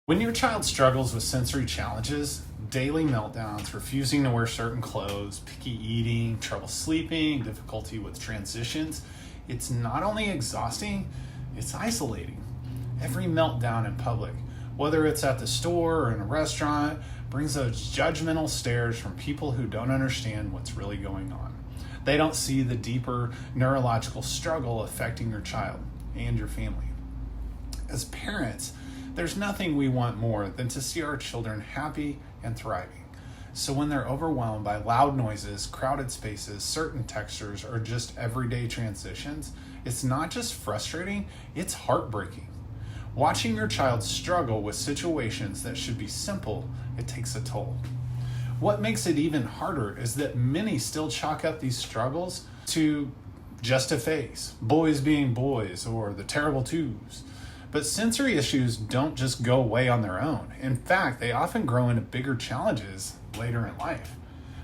When your child struggles with sensory challenges, daily meltdowns, refusing to wear certain clothes, picky eating, trouble sleeping, difficulty with transitions, it's not only exhausting, it's isolating. Every meltdown in public, whether it's at the store or in a restaurant, brings those judgmental stares from people who don't understand what's really going on. They don't see the deeper neurological struggle affecting your child and your family. As parents, there's nothing we want more than to see our children happy and thriving. So when they're overwhelmed by loud noises, crowded spaces, certain textures, or just everyday transitions, it's not just frustrating, it's heartbreaking. Watching your child struggle with situations that should be simple, it takes a toll. What makes it even harder is that many still chalk up these struggles to just a phase, boys being boys, or the terrible twos. But sensory issues don't just go away on their own. In fact, they often grow into bigger challenges later in life.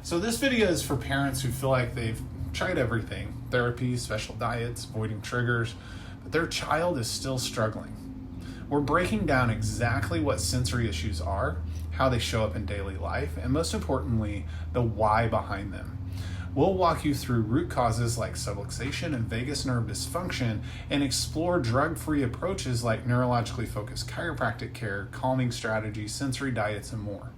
So this video is for parents who feel like they've tried everything, therapies, special diets, avoiding triggers, but their child is still struggling. We're breaking down exactly what sensory issues are, how they show up in daily life, and most importantly, the why behind them. We'll walk you through root causes like subluxation and vagus nerve dysfunction and explore drug-free approaches like neurologically-focused chiropractic care, calming strategies, sensory diets, and more.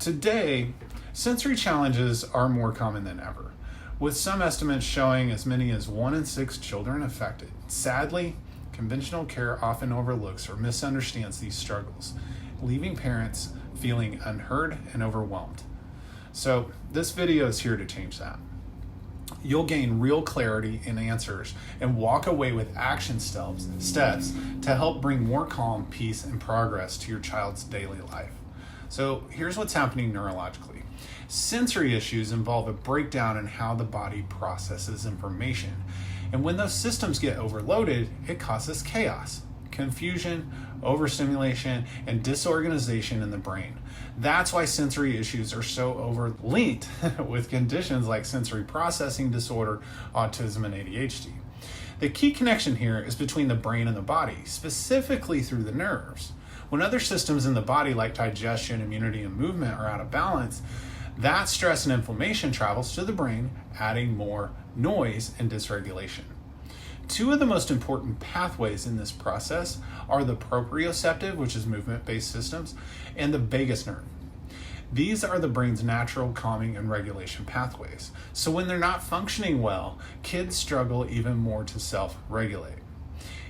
Today, sensory challenges are more common than ever, with some estimates showing as many as 1 in 6 children affected. Sadly, conventional care often overlooks or misunderstands these struggles, leaving parents feeling unheard and overwhelmed. So this video is here to change that. You'll gain real clarity and answers and walk away with action steps to help bring more calm, peace, and progress to your child's daily life. So here's what's happening neurologically. Sensory issues involve a breakdown in how the body processes information. And when those systems get overloaded, it causes chaos, confusion, overstimulation, and disorganization in the brain. That's why sensory issues are so overlinked with conditions like sensory processing disorder, autism, and ADHD. The key connection here is between the brain and the body, specifically through the nerves. When other systems in the body like digestion, immunity, and movement are out of balance, that stress and inflammation travels to the brain, adding more noise and dysregulation. Two of the most important pathways in this process are the proprioceptive, which is movement-based systems, and the vagus nerve. These are the brain's natural calming and regulation pathways. So when they're not functioning well, kids struggle even more to self-regulate.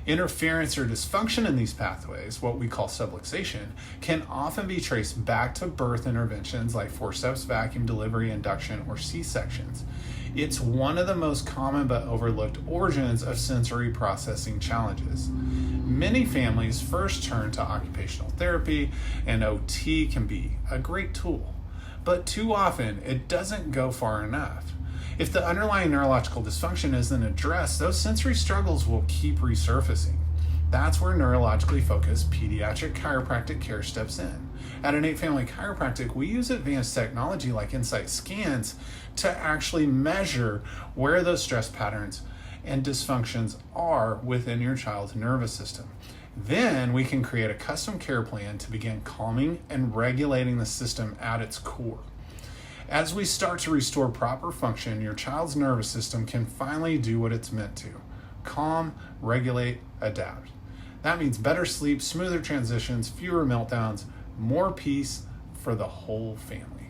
Interference or dysfunction in these pathways, what we call subluxation, can often be traced back to birth interventions like forceps, vacuum delivery, induction, or C-sections. It's one of the most common but overlooked origins of sensory processing challenges. Many families first turn to occupational therapy, and OT can be a great tool, but too often it doesn't go far enough. If the underlying neurological dysfunction isn't addressed, those sensory struggles will keep resurfacing. That's where neurologically focused pediatric chiropractic care steps in. At Innate Family Chiropractic, we use advanced technology like Insight scans to actually measure where those stress patterns and dysfunctions are within your child's nervous system. Then we can create a custom care plan to begin calming and regulating the system at its core. As we start to restore proper function, your child's nervous system can finally do what it's meant to: calm, regulate, adapt. That means better sleep, smoother transitions, fewer meltdowns, more peace for the whole family.